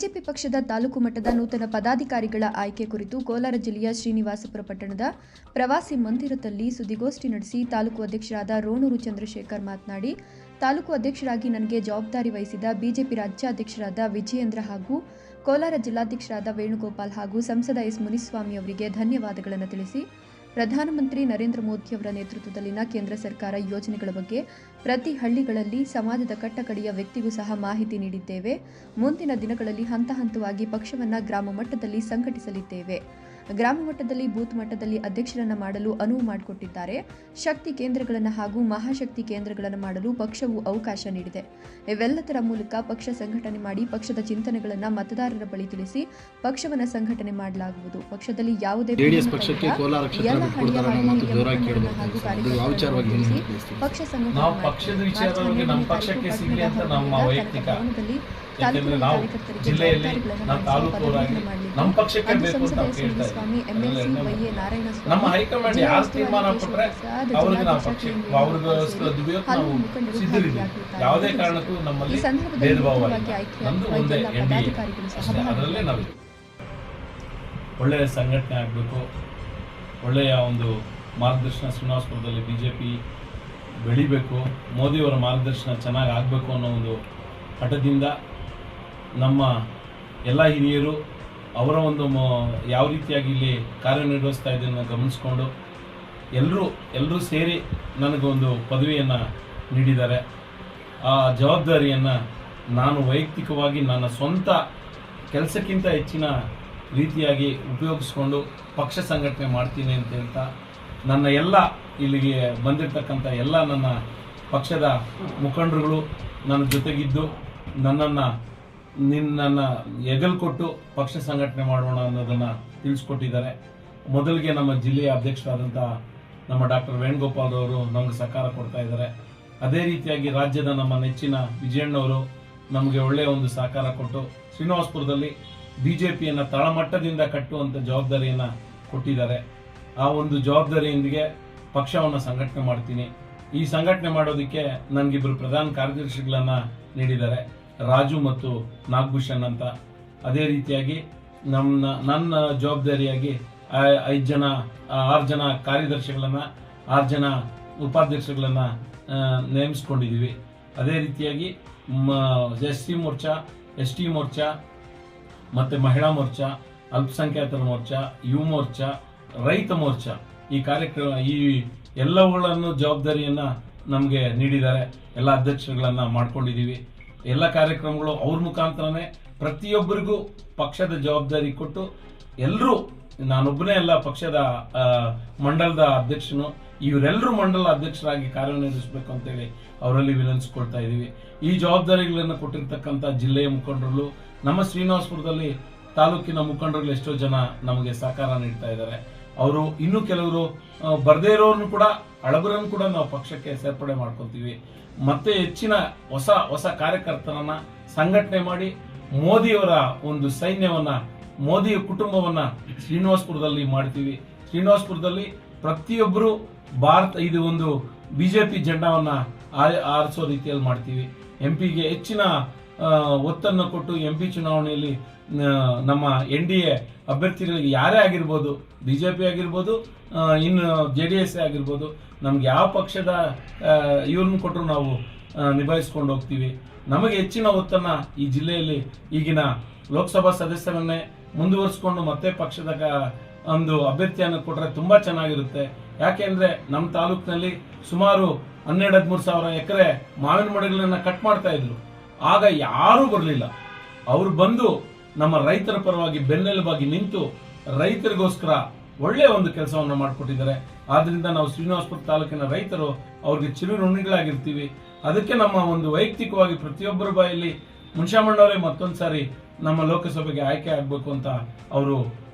BJP ಪಕ್ಷದ ತಾಲೂಕು ಮಟ್ಟದ ನೂತನ ಪದಾಧಿಕಾರಿಗಳ ಆಯ್ಕೆ ಕುರಿತು ಕೋಲಾರ ಜಿಲ್ಲೆಯ ಶ್ರೀನಿವಾಸಪುರ ಪಟ್ಟಣದ ಪ್ರವಾಸಿ ಮಂದಿರದಲ್ಲಿ ಸುದ್ದಿಗೋಷ್ಠಿ ನಡೆಸಿ ತಾಲೂಕು ಅಧ್ಯಕ್ಷರಾದ ರೋಣೂರು ಚಂದ್ರಶೇಖರ್ ಮಾತನಾಡಿ, ತಾಲೂಕು ಅಧ್ಯಕ್ಷರಾಗಿ ನನಗೆ ಜವಾಬ್ದಾರಿ ವಹಿಸಿದ ಬಿಜೆಪಿ ರಾಜ್ಯಾಧ್ಯಕ್ಷರಾದ ವಿಜಯೇಂದ್ರ ಹಾಗೂ ಕೋಲಾರ ಜಿಲ್ಲಾಧ್ಯಕ್ಷರಾದ ವೇಣುಗೋಪಾಲ್ ಹಾಗೂ ಸಂಸದ ಎಸ್ ಮುನಿಸ್ವಾಮಿ ಅವರಿಗೆ ಧನ್ಯವಾದಗಳನ್ನು ತಿಳಿಸಿ, ಪ್ರಧಾನಮಂತ್ರಿ ನರೇಂದ್ರ ಮೋದಿ ಅವರ ನೇತೃತ್ವದಲ್ಲಿನ ಕೇಂದ್ರ ಸರ್ಕಾರ ಯೋಜನೆಗಳ ಬಗ್ಗೆ ಪ್ರತಿ ಹಳ್ಳಿಗಳಲ್ಲಿ ಸಮಾಜದ ಕಟ್ಟಕಡೆಯ ವ್ಯಕ್ತಿಗೂ ಸಹ ಮಾಹಿತಿ ನೀಡಿದ್ದೇವೆ. ಮುಂದಿನ ದಿನಗಳಲ್ಲಿ ಹಂತ ಹಂತವಾಗಿ ಪಕ್ಷವನ್ನು ಗ್ರಾಮ ಮಟ್ಟದಲ್ಲಿ ಸಂಘಟಿಸಲಿದ್ದೇವೆ. ಗ್ರಾಮ ಮಟ್ಟದಲ್ಲಿ ಬೂತ್ ಮಟ್ಟದಲ್ಲಿ ಅಧ್ಯಕ್ಷರನ್ನು ಮಾಡಲು ಅನುವು ಮಾಡಿಕೊಟ್ಟಿದ್ದಾರೆ. ಶಕ್ತಿ ಕೇಂದ್ರಗಳನ್ನು ಹಾಗೂ ಮಹಾಶಕ್ತಿ ಕೇಂದ್ರಗಳನ್ನು ಮಾಡಲು ಪಕ್ಷವು ಅವಕಾಶ ನೀಡಿದೆ. ಇವೆಲ್ಲದರ ಮೂಲಕ ಪಕ್ಷ ಸಂಘಟನೆ ಮಾಡಿ ಪಕ್ಷದ ಚಿಂತನೆಗಳನ್ನು ಮತದಾರರ ಬಳಿ ತಿಳಿಸಿ ಪಕ್ಷವನ್ನು ಸಂಘಟನೆ ಮಾಡಲಾಗುವುದು. ಪಕ್ಷದಲ್ಲಿ ಯಾವುದೇ ಪಕ್ಷ ನಮ್ಮ ಹೈಕಮಾಂಡ್ ಯಾರು ತೀರ್ಮಾನ ಕೊಟ್ರೆ ಅವ್ರಿಗೆ ನಾವು ಪಕ್ಷ ಯಾವುದೇ ಕಾರಣಕ್ಕೂ ನಮ್ಮಲ್ಲಿ ಭೇದ ಭಾವ ನಮ್ದು ಒಂದೇ ಅದರಲ್ಲೇ ನಾವು ಒಳ್ಳೆಯ ಸಂಘಟನೆ ಆಗಬೇಕು. ಒಳ್ಳೆಯ ಒಂದು ಮಾರ್ಗದರ್ಶನ ಶ್ರೀನಿವಾಸಪುರದಲ್ಲಿ ಬಿಜೆಪಿ ಬೆಳಿಬೇಕು, ಮೋದಿಯವರ ಮಾರ್ಗದರ್ಶನ ಚೆನ್ನಾಗಿ ಆಗಬೇಕು ಅನ್ನೋ ಒಂದು ಹಠದಿಂದ ನಮ್ಮ ಎಲ್ಲ ಹಿರಿಯರು ಅವರ ಒಂದು ಯಾವ ರೀತಿಯಾಗಿ ಇಲ್ಲಿ ಕಾರ್ಯನಿರ್ವಹಿಸ್ತಾ ಇದನ್ನು ಗಮನಿಸ್ಕೊಂಡು ಎಲ್ಲರೂ ಸೇರಿ ನನಗೊಂದು ಪದವಿಯನ್ನು ನೀಡಿದ್ದಾರೆ. ಆ ಜವಾಬ್ದಾರಿಯನ್ನು ನಾನು ವೈಯಕ್ತಿಕವಾಗಿ ನನ್ನ ಸ್ವಂತ ಕೆಲಸಕ್ಕಿಂತ ಹೆಚ್ಚಿನ ರೀತಿಯಾಗಿ ಉಪಯೋಗಿಸ್ಕೊಂಡು ಪಕ್ಷ ಸಂಘಟನೆ ಮಾಡ್ತೀನಿ ಅಂತ ಹೇಳ್ತಾ ನನ್ನ ಎಲ್ಲ ಇಲ್ಲಿಗೆ ಬಂದಿರತಕ್ಕಂಥ ಎಲ್ಲ ನನ್ನ ಪಕ್ಷದ ಮುಖಂಡರುಗಳು ನನ್ನ ಜೊತೆಗಿದ್ದು ನನ್ನನ್ನು ಹೆಗಲು ಕೊಟ್ಟು ಪಕ್ಷ ಸಂಘಟನೆ ಮಾಡೋಣ ಅನ್ನೋದನ್ನು ತಿಳಿಸ್ಕೊಟ್ಟಿದ್ದಾರೆ. ಮೊದಲಿಗೆ ನಮ್ಮ ಜಿಲ್ಲೆಯ ಅಧ್ಯಕ್ಷರಾದಂಥ ನಮ್ಮ ಡಾಕ್ಟರ್ ವೇಣುಗೋಪಾಲ್ ಅವರು ನಮಗೆ ಸಹಕಾರ ಕೊಡ್ತಾ ಇದ್ದಾರೆ. ಅದೇ ರೀತಿಯಾಗಿ ರಾಜ್ಯದ ನಮ್ಮ ನೆಚ್ಚಿನ ವಿಜಯಣ್ಣವರು ನಮಗೆ ಒಳ್ಳೆಯ ಒಂದು ಸಹಕಾರ ಕೊಟ್ಟು ಶ್ರೀನಿವಾಸಪುರದಲ್ಲಿ ಬಿಜೆಪಿಯನ್ನು ತಳಮಟ್ಟದಿಂದ ಕಟ್ಟುವಂಥ ಜವಾಬ್ದಾರಿಯನ್ನು ಕೊಟ್ಟಿದ್ದಾರೆ. ಆ ಒಂದು ಜವಾಬ್ದಾರಿಯೊಂದಿಗೆ ಪಕ್ಷವನ್ನು ಸಂಘಟನೆ ಮಾಡ್ತೀನಿ. ಈ ಸಂಘಟನೆ ಮಾಡೋದಕ್ಕೆ ನನಗಿಬ್ಬರು ಪ್ರಧಾನ ಕಾರ್ಯದರ್ಶಿಗಳನ್ನು ನೀಡಿದ್ದಾರೆ, ರಾಜು ಮತ್ತು ನಾಗಭೂಷಣ್ ಅಂತ. ಅದೇ ರೀತಿಯಾಗಿ ನನ್ನ ಜವಾಬ್ದಾರಿಯಾಗಿ 6 ಜನ ಕಾರ್ಯದರ್ಶಿಗಳನ್ನು 6 ಜನ ಉಪಾಧ್ಯಕ್ಷಗಳನ್ನು ನೇಮಿಸ್ಕೊಂಡಿದ್ದೀವಿ. ಅದೇ ರೀತಿಯಾಗಿ SC ಮೋರ್ಚಾ, ST ಮೋರ್ಚಾ ಮತ್ತು ಮಹಿಳಾ ಮೋರ್ಚಾ, ಅಲ್ಪಸಂಖ್ಯಾತರ ಮೋರ್ಚಾ, ಯುವ ಮೋರ್ಚಾ, ರೈತ ಮೋರ್ಚಾ ಈ ಎಲ್ಲವುಗಳನ್ನು ಜವಾಬ್ದಾರಿಯನ್ನು ನಮಗೆ ನೀಡಿದ್ದಾರೆ. ಎಲ್ಲ ಅಧ್ಯಕ್ಷರುಗಳನ್ನು ಮಾಡ್ಕೊಂಡಿದ್ದೀವಿ. ಎಲ್ಲ ಕಾರ್ಯಕ್ರಮಗಳು ಅವ್ರ ಮುಖಾಂತರನೇ ಪ್ರತಿಯೊಬ್ಬರಿಗೂ ಪಕ್ಷದ ಜವಾಬ್ದಾರಿ ಕೊಟ್ಟು ಎಲ್ಲರೂ, ನಾನೊಬ್ಬನೇ ಅಲ್ಲ ಪಕ್ಷದ ಮಂಡಲದ ಅಧ್ಯಕ್ಷನು, ಇವರೆಲ್ಲರೂ ಮಂಡಲ ಅಧ್ಯಕ್ಷರಾಗಿ ಕಾರ್ಯನಿರ್ವಹಿಸಬೇಕು ಅಂತೇಳಿ ಅವರಲ್ಲಿ ವಿನಂತಿಸ್ಕೊಳ್ತಾ ಇದ್ದೀವಿ. ಈ ಜವಾಬ್ದಾರಿಗಳನ್ನು ಕೊಟ್ಟಿರ್ತಕ್ಕಂಥ ಜಿಲ್ಲೆಯ ಮುಖಂಡರು, ನಮ್ಮ ಶ್ರೀನಿವಾಸಪುರದಲ್ಲಿ ತಾಲೂಕಿನ ಮುಖಂಡರುಗಳು ಎಷ್ಟೋ ಜನ ನಮಗೆ ಸಹಕಾರ ನೀಡ್ತಾ ಇದ್ದಾರೆ. ಅವರು ಇನ್ನೂ ಕೆಲವರು ಬರದೇ ಇರೋರನ್ನು ಕೂಡ ಹಳಬರನ್ನು ಕೂಡ ನಾವು ಪಕ್ಷಕ್ಕೆ ಸೇರ್ಪಡೆ ಮಾಡ್ಕೊತೀವಿ. ಮತ್ತೆ ಹೆಚ್ಚಿನ ಹೊಸ ಕಾರ್ಯಕರ್ತರನ್ನ ಸಂಘಟನೆ ಮಾಡಿ ಮೋದಿಯವರ ಒಂದು ಸೈನ್ಯವನ್ನ, ಮೋದಿಯ ಕುಟುಂಬವನ್ನ ಶ್ರೀನಿವಾಸಪುರದಲ್ಲಿ ಮಾಡ್ತೀವಿ. ಶ್ರೀನಿವಾಸಪುರದಲ್ಲಿ ಪ್ರತಿಯೊಬ್ಬರು ಇದು ಒಂದು ಬಿಜೆಪಿ ಜೆಂಡಾವನ್ನ ಆರಿಸೋ ರೀತಿಯಲ್ಲಿ ಮಾಡ್ತೀವಿ. ಎಂಪಿಗೆ ಹೆಚ್ಚಿನ ಒತ್ತನ್ನು ಕೊಟ್ಟು MP ಚುನಾವಣೆಯಲ್ಲಿ ನಮ್ಮ NDA ಅಭ್ಯರ್ಥಿಗಳಿಗೆ ಯಾರೇ ಆಗಿರ್ಬೋದು, ಬಿಜೆಪಿ ಆಗಿರ್ಬೋದು, ಇನ್ನು JDS ಆಗಿರ್ಬೋದು, ನಮ್ಗೆ ಯಾವ ಪಕ್ಷದ ಇವ್ರನ್ನ ಕೊಟ್ಟರು ನಾವು ನಿಭಾಯಿಸ್ಕೊಂಡು ಹೋಗ್ತೀವಿ. ನಮಗೆ ಹೆಚ್ಚಿನ ಒತ್ತನ್ನು ಈ ಜಿಲ್ಲೆಯಲ್ಲಿ ಈಗಿನ ಲೋಕಸಭಾ ಸದಸ್ಯರನ್ನೇ ಮುಂದುವರಿಸಿಕೊಂಡು ಮತ್ತೆ ಪಕ್ಷದ ಒಂದು ಅಭ್ಯರ್ಥಿಯನ್ನು ಕೊಟ್ಟರೆ ತುಂಬಾ ಚೆನ್ನಾಗಿರುತ್ತೆ. ಯಾಕೆಂದ್ರೆ ನಮ್ಮ ತಾಲೂಕಿನಲ್ಲಿ ಸುಮಾರು 12-13 ಸಾವಿರ ಎಕರೆ ಮಾವಿನ ಮರಗಳನ್ನ ಕಟ್ ಮಾಡ್ತಾ ಇದ್ರು. ಆಗ ಯಾರೂ ಬರಲಿಲ್ಲ. ಅವರು ಬಂದು ನಮ್ಮ ರೈತರ ಪರವಾಗಿ ಬೆನ್ನೆಲುಬಾಗಿ ನಿಂತು ರೈತರಿಗೋಸ್ಕರ ಒಳ್ಳೆಯ ಒಂದು ಕೆಲಸವನ್ನು ಮಾಡಿಕೊಟ್ಟಿದ್ದಾರೆ. ಆದ್ರಿಂದ ನಾವು ಶ್ರೀನಿವಾಸಪುರ ತಾಲೂಕಿನ ರೈತರು ಅವ್ರಿಗೆ ಚಿರಋಣಿಗಳಾಗಿರ್ತೀವಿ. ಅದಕ್ಕೆ ನಮ್ಮ ಒಂದು ವೈಯಕ್ತಿಕವಾಗಿ ಪ್ರತಿಯೊಬ್ಬರ ಬಾಯಲ್ಲಿ ಮುನ್ಷಾಮಣ್ಣವರೇ ಮತ್ತೊಂದು ಸಾರಿ ನಮ್ಮ ಲೋಕಸಭೆಗೆ ಆಯ್ಕೆ ಆಗಬೇಕು ಅಂತ ಅವರು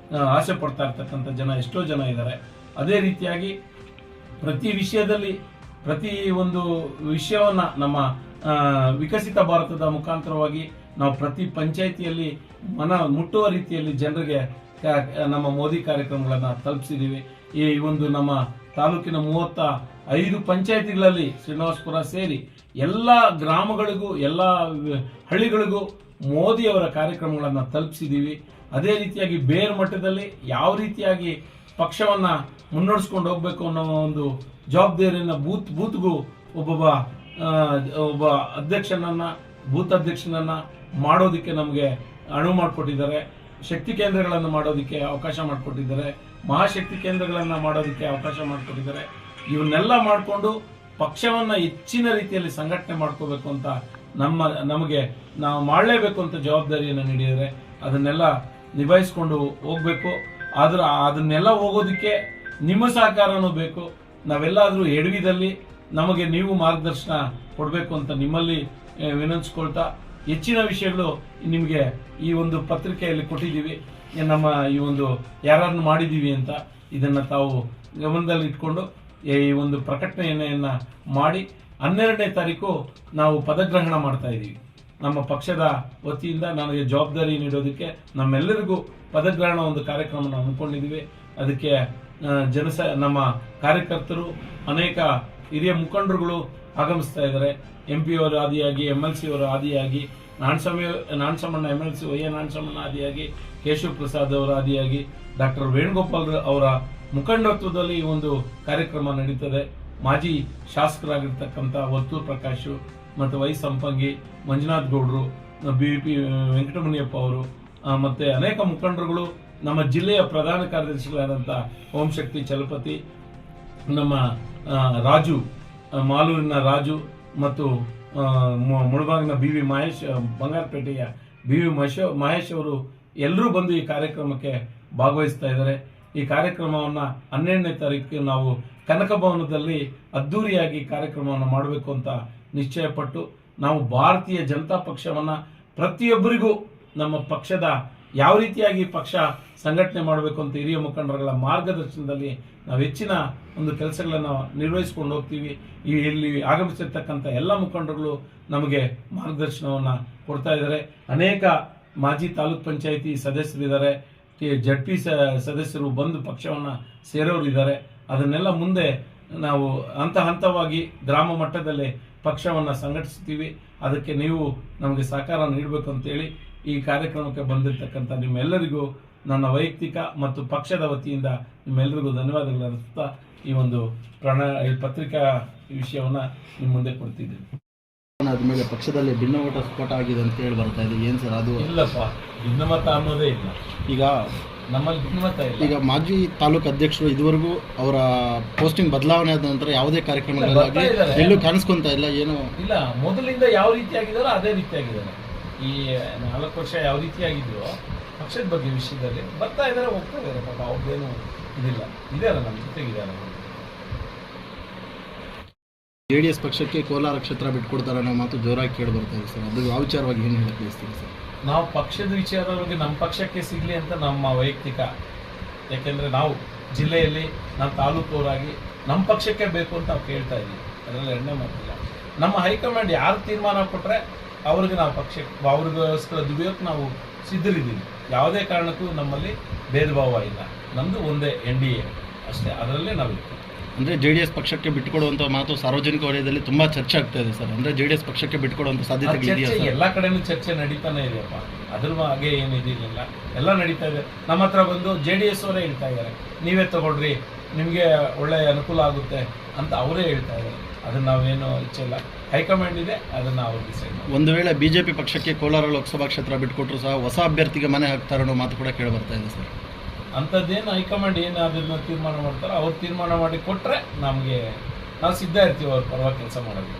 ಆಸೆ ಪಡ್ತಾ ಇರ್ತಕ್ಕಂಥ ಜನ ಎಷ್ಟೋ ಜನ ಇದ್ದಾರೆ. ಅದೇ ರೀತಿಯಾಗಿ ಪ್ರತಿ ಒಂದು ವಿಷಯವನ್ನ ನಮ್ಮ ವಿಕಸಿತ ಭಾರತದ ಮುಖಾಂತರವಾಗಿ ನಾವು ಪ್ರತಿ ಪಂಚಾಯಿತಿಯಲ್ಲಿ ಮುಟ್ಟುವ ರೀತಿಯಲ್ಲಿ ಜನರಿಗೆ ನಮ್ಮ ಮೋದಿ ಕಾರ್ಯಕ್ರಮಗಳನ್ನು ತಲುಪಿಸಿದ್ದೀವಿ. ಈ ಒಂದು ನಮ್ಮ ತಾಲೂಕಿನ 35 ಪಂಚಾಯಿತಿಗಳಲ್ಲಿ ಶ್ರೀನಿವಾಸಪುರ ಸೇರಿ ಎಲ್ಲ ಗ್ರಾಮಗಳಿಗೂ ಎಲ್ಲ ಹಳ್ಳಿಗಳಿಗೂ ಮೋದಿಯವರ ಕಾರ್ಯಕ್ರಮಗಳನ್ನು ತಲುಪಿಸಿದ್ದೀವಿ. ಅದೇ ರೀತಿಯಾಗಿ ಬೇರೆ ಮಟ್ಟದಲ್ಲಿ ಯಾವ ರೀತಿಯಾಗಿ ಪಕ್ಷವನ್ನು ಮುನ್ನಡೆಸ್ಕೊಂಡು ಹೋಗಬೇಕು ಅನ್ನೋ ಒಂದು ಜವಾಬ್ದಾರಿಯನ್ನು ಬೂತ್ಗೂ ಒಬ್ಬ ಬೂತ್ ಅಧ್ಯಕ್ಷನನ್ನು ಮಾಡೋದಕ್ಕೆ ನಮಗೆ ಅನುವು ಮಾಡಿಕೊಟ್ಟಿದ್ದಾರೆ. ಶಕ್ತಿ ಕೇಂದ್ರಗಳನ್ನು ಮಾಡೋದಕ್ಕೆ ಅವಕಾಶ ಮಾಡಿಕೊಟ್ಟಿದ್ದಾರೆ. ಮಹಾಶಕ್ತಿ ಕೇಂದ್ರಗಳನ್ನು ಮಾಡೋದಕ್ಕೆ ಅವಕಾಶ ಮಾಡಿಕೊಟ್ಟಿದ್ದಾರೆ. ಇವನ್ನೆಲ್ಲ ಮಾಡಿಕೊಂಡು ಪಕ್ಷವನ್ನು ಹೆಚ್ಚಿನ ರೀತಿಯಲ್ಲಿ ಸಂಘಟನೆ ಮಾಡ್ಕೋಬೇಕು ಅಂತ ನಮಗೆ ನಾವು ಮಾಡಲೇಬೇಕು ಅಂತ ಜವಾಬ್ದಾರಿಯನ್ನು ನೀಡಿದ್ದಾರೆ. ಅದನ್ನೆಲ್ಲ ನಿಭಾಯಿಸ್ಕೊಂಡು ಹೋಗ್ಬೇಕು. ಆದ್ರೆ ಅದನ್ನೆಲ್ಲ ಹೋಗೋದಕ್ಕೆ ನಿಮ್ಮ ಸಹಕಾರನೂ ಬೇಕು. ನಾವೆಲ್ಲಾದರೂ ಎಡವಿದಲ್ಲಿ ನಮಗೆ ನೀವು ಮಾರ್ಗದರ್ಶನ ಕೊಡಬೇಕು ಅಂತ ನಿಮ್ಮಲ್ಲಿ ವಿನಂತಿಸ್ಕೊಳ್ತಾ, ಹೆಚ್ಚಿನ ವಿಷಯಗಳು ನಿಮಗೆ ಈ ಒಂದು ಪತ್ರಿಕೆಯಲ್ಲಿ ಕೊಟ್ಟಿದ್ದೀವಿ. ನಮ್ಮ ಈ ಒಂದು ಯಾರನ್ನು ಮಾಡಿದ್ದೀವಿ ಅಂತ ಇದನ್ನು ತಾವು ಗಮನದಲ್ಲಿ ಇಟ್ಕೊಂಡು ಈ ಒಂದು ಪ್ರಕಟಣೆಯನ್ನು ಮಾಡಿ 12ನೇ ತಾರೀಕು ನಾವು ಪದಗ್ರಹಣ ಮಾಡ್ತಾ ಇದ್ದೀವಿ. ನಮ್ಮ ಪಕ್ಷದ ವತಿಯಿಂದ ನನಗೆ ಜವಾಬ್ದಾರಿ ನೀಡೋದಕ್ಕೆ ನಮ್ಮೆಲ್ಲರಿಗೂ ಪದಗ್ರಹಣ ಒಂದು ಕಾರ್ಯಕ್ರಮ ಹಮ್ಮಿಕೊಂಡಿದ್ದೀವಿ. ಅದಕ್ಕೆ ನಮ್ಮ ಕಾರ್ಯಕರ್ತರು, ಅನೇಕ ಹಿರಿಯ ಮುಖಂಡರುಗಳು ಆಗಮಿಸ್ತಾ ಇದ್ದಾರೆ. MP ಅವರ ಆದಿಯಾಗಿ, MLC ಅವರ ಆದಿಯಾಗಿ, ನಾಣಸಮಣ್ಣ MLC ನಾಣಸಮಣ್ಣ ಆದಿಯಾಗಿ, ಕೇಶವ ಪ್ರಸಾದ್ ಅವರ ಆದಿಯಾಗಿ, ಡಾಕ್ಟರ್ ವೇಣುಗೋಪಾಲ್ ಅವರ ಮುಖಂಡತ್ವದಲ್ಲಿ ಈ ಒಂದು ಕಾರ್ಯಕ್ರಮ ನಡೀತದೆ. ಮಾಜಿ ಶಾಸಕರಾಗಿರ್ತಕ್ಕಂಥ ವರ್ತೂರ್ ಪ್ರಕಾಶ್ ಮತ್ತು ವೈ ಸಂಪಂಗಿ, ಮಂಜುನಾಥ್ ಗೌಡರು, BP ವೆಂಕಟಮುನಿಯಪ್ಪ ಅವರು ಮತ್ತೆ ಅನೇಕ ಮುಖಂಡರುಗಳು, ನಮ್ಮ ಜಿಲ್ಲೆಯ ಪ್ರಧಾನ ಕಾರ್ಯದರ್ಶಿಗಳಾದಂಥ ಓಂಶಕ್ತಿ ಚಲಪತಿ, ನಮ್ಮ ರಾಜು, ಮಾಲೂರಿನ ರಾಜು ಮತ್ತು ಮುಳಬಾಗಿನ BV ಮಹೇಶ್, ಬಂಗಾರಪೇಟೆಯ BV ಮಹೇಶ್ ಅವರು ಎಲ್ಲರೂ ಬಂದು ಈ ಕಾರ್ಯಕ್ರಮಕ್ಕೆ ಭಾಗವಹಿಸ್ತಾ ಇದ್ದಾರೆ. ಈ ಕಾರ್ಯಕ್ರಮವನ್ನು 12ನೇ ತಾರೀಕು ನಾವು ಕನಕ ಭವನದಲ್ಲಿ ಅದ್ದೂರಿಯಾಗಿ ಕಾರ್ಯಕ್ರಮವನ್ನು ಮಾಡಬೇಕು ಅಂತ ನಿಶ್ಚಯಪಟ್ಟು, ನಾವು ಭಾರತೀಯ ಜನತಾ ಪಕ್ಷವನ್ನು ಪ್ರತಿಯೊಬ್ಬರಿಗೂ ನಮ್ಮ ಪಕ್ಷದ ಯಾವ ರೀತಿಯಾಗಿ ಪಕ್ಷ ಸಂಘಟನೆ ಮಾಡಬೇಕು ಅಂತ ಹಿರಿಯ ಮುಖಂಡರುಗಳ ಮಾರ್ಗದರ್ಶನದಲ್ಲಿ ನಾವು ಹೆಚ್ಚಿನ ಒಂದು ಕೆಲಸಗಳನ್ನು ನಿರ್ವಹಿಸಿಕೊಂಡು ಹೋಗ್ತೀವಿ. ಇಲ್ಲಿ ಆಗಮಿಸಿರ್ತಕ್ಕಂಥ ಎಲ್ಲ ಮುಖಂಡರುಗಳು ನಮಗೆ ಮಾರ್ಗದರ್ಶನವನ್ನು ಕೊಡ್ತಾ ಇದ್ದಾರೆ. ಅನೇಕ ಮಾಜಿ ತಾಲೂಕ್ ಪಂಚಾಯಿತಿ ಸದಸ್ಯರಿದ್ದಾರೆ, ZP ಸದಸ್ಯರು ಬಂದು ಪಕ್ಷವನ್ನು ಸೇರೋರಿದ್ದಾರೆ. ಅದನ್ನೆಲ್ಲ ಮುಂದೆ ನಾವು ಹಂತವಾಗಿ ಗ್ರಾಮ ಮಟ್ಟದಲ್ಲಿ ಪಕ್ಷವನ್ನು ಸಂಘಟಿಸ್ತೀವಿ. ಅದಕ್ಕೆ ನೀವು ನಮಗೆ ಸಹಕಾರ ನೀಡಬೇಕು ಅಂತೇಳಿ ಈ ಕಾರ್ಯಕ್ರಮಕ್ಕೆ ಬಂದಿರತಕ್ಕಂಥ ನಿಮ್ಮೆಲ್ಲರಿಗೂ ನನ್ನ ವೈಯಕ್ತಿಕ ಮತ್ತು ಪಕ್ಷದ ವತಿಯಿಂದ ನಿಮ್ಮೆಲ್ಲರಿಗೂ ಧನ್ಯವಾದಗಳು ಅರ್ಪಿಸ್ತಾ ಈ ಒಂದು ಈ ಪತ್ರಿಕಾ ವಿಷಯವನ್ನು ನಿಮ್ಮ ಮುಂದೆ ಕೊಡ್ತಿದ್ದೀನಿ. ಆದ್ಮೇಲೆ ಪಕ್ಷದಲ್ಲಿ ಭಿನ್ನಮತ ಸ್ಫೋಟ ಆಗಿದೆ ಅಂತ ಹೇಳಿ ಬರ್ತಾ ಇದೆ, ಏನು ಸರ್ ಅದು? ಇಲ್ಲಪ್ಪ, ಭಿನ್ನಮತ ಅನ್ನೋದೇ ಇಲ್ಲ. ಈಗ ನಮ್ಮಲ್ಲಿ ಭಿನ್ನಮತ ಇಲ್ಲ. ಈಗ ಮಾಜಿ ತಾಲೂಕು ಅಧ್ಯಕ್ಷರು ಇದುವರೆಗೂ ಅವರ ಪೋಸ್ಟಿಂಗ್ ಬದಲಾವಣೆ ಆದ ನಂತರ ಯಾವುದೇ ಕಾರ್ಯಕ್ರಮಗಳಲ್ಲಿ ಎಲ್ಲೂ ಕಾಣಿಸ್ಕೊಂತ ಇಲ್ಲ, ಏನು ಇಲ್ಲ. ಮೊದಲಿಂದ ಯಾವ ರೀತಿಯಾಗಿದ್ದಾರೋ ಅದೇ ರೀತಿಯಾಗಿದ್ದಾರೆ. ಈ 4 ವರ್ಷ ಯಾವ ರೀತಿಯಾಗಿದ್ರು ಪಕ್ಷದ ಬಗ್ಗೆ ವಿಷಯದಲ್ಲಿ ಬರ್ತಾ ಇದ್ದಾರೆ, ಹೋಗ್ತಾ ಇದ್ದಾರೆ. ಪಾಪ ಅವ್ರದ್ದೇನು ಇದಿಲ್ಲ, ಇದಾರೆ, ನಮ್ಮ ಜೊತೆಗಿದ್ದಾರೆ. JDS ಪಕ್ಷಕ್ಕೆ ಕೋಲಾರ ಕ್ಷೇತ್ರ ಬಿಟ್ಕೊಡ್ತಾರೆ ಅನ್ನೋ ಮಾತು ಜೋರಾಗಿ ಕೇಳಿ ಬರ್ತಾ ಇದೆ ಸರ್. ಅದು ಯಾವ ವಿಚಾರವಾಗಿ ಏನು ಹೇಳಕ್ಕೆ ಬಯಸ್ತೀವಿ ಸರ್? ನಾವು ಪಕ್ಷದ ವಿಚಾರವಾಗಿ ನಮ್ಮ ಪಕ್ಷಕ್ಕೆ ಸಿಗಲಿ ಅಂತ ನಮ್ಮ ವೈಯಕ್ತಿಕ, ಯಾಕೆಂದರೆ ನಾವು ಜಿಲ್ಲೆಯಲ್ಲಿ ನಾವು ತಾಲೂಕವರಾಗಿ ನಮ್ಮ ಪಕ್ಷಕ್ಕೆ ಬೇಕು ಅಂತ ನಾವು ಕೇಳ್ತಾ ಇದ್ದೀವಿ. ಅದರಲ್ಲಿ ಎಣ್ಣೆ ಮಾತಿಲ್ಲ. ನಮ್ಮ ಹೈಕಮಾಂಡ್ ಯಾರು ತೀರ್ಮಾನ ಕೊಟ್ಟರೆ ಅವ್ರಿಗೆ ನಾವು ಅವ್ರಿಗೋಸ್ಕರ ದುಡಿಯೋಕೆ ನಾವು ಸಿದ್ಧರಿದ್ದೀವಿ. ಯಾವುದೇ ಕಾರಣಕ್ಕೂ ನಮ್ಮಲ್ಲಿ ಭೇದ ಭಾವ ಇಲ್ಲ. ನಮ್ಮದು ಒಂದೇ NDA ಅಷ್ಟೇ, ಅದರಲ್ಲೇ ನಾವು ಇರ್ತೀವಿ. ಅಂದರೆ JDS ಪಕ್ಷಕ್ಕೆ ಬಿಟ್ಟುಕೊಡುವಂಥ ಮಾತು ಸಾರ್ವಜನಿಕ ವಲಯದಲ್ಲಿ ತುಂಬ ಚರ್ಚೆ ಆಗ್ತಾ ಇದೆ ಸರ್. ಅಂದರೆ JDS ಪಕ್ಷಕ್ಕೆ ಬಿಟ್ಟುಕೊಡುವಂಥ ಸಾಧ್ಯತೆಗಳಿದೆಯಾ ಸರ್? ಎಲ್ಲ ಕಡೆನೂ ಚರ್ಚೆ ನಡೀತಾನೆ ಇದೆಯಪ್ಪ, ಅದ್ರ ಹಾಗೆ ಏನು ಇದಿರಲಿಲ್ಲ, ಎಲ್ಲ ನಡೀತಾ ಇದೆ. ನಮ್ಮ ಹತ್ರ ಬಂದು JDS ಅವರೇ ಹೇಳ್ತಾ ಇದ್ದಾರೆ, ನೀವೇ ತಗೊಳ್ರಿ, ನಿಮಗೆ ಒಳ್ಳೆಯ ಅನುಕೂಲ ಆಗುತ್ತೆ ಅಂತ ಅವರೇ ಹೇಳ್ತಾ ಇದ್ದಾರೆ. ಅದನ್ನು ನಾವೇನು ಇಚ್ಛೆ ಇಲ್ಲ, ಹೈಕಮಾಂಡ್ ಇದೆ, ಅದನ್ನು ಅವ್ರು ಡಿಸೈಡ್ ಮಾಡಿ. ಒಂದು ವೇಳೆ BJP ಪಕ್ಷಕ್ಕೆ ಕೋಲಾರ ಲೋಕಸಭಾ ಕ್ಷೇತ್ರ ಬಿಟ್ಟುಕೊಟ್ಟರು ಸಹ ಹೊಸ ಅಭ್ಯರ್ಥಿಗೆ ಮನೆ ಹಾಕ್ತಾರೆ ಅನ್ನೋ ಮಾತು ಕೂಡ ಕೇಳಿ ಬರ್ತಾ ಇದೆ ಸರ್. ಅಂಥದ್ದೇನು ಹೈಕಮಾಂಡ್ ಏನು ಅದನ್ನು ತೀರ್ಮಾನ ಮಾಡ್ತಾರೋ ಅವ್ರು ತೀರ್ಮಾನ ಮಾಡಿ ಕೊಟ್ಟರೆ ನಾವು ಸಿದ್ಧ ಇರ್ತೀವಿ ಅವ್ರ ಪರವಾಗಿ ಕೆಲಸ ಮಾಡೋದು.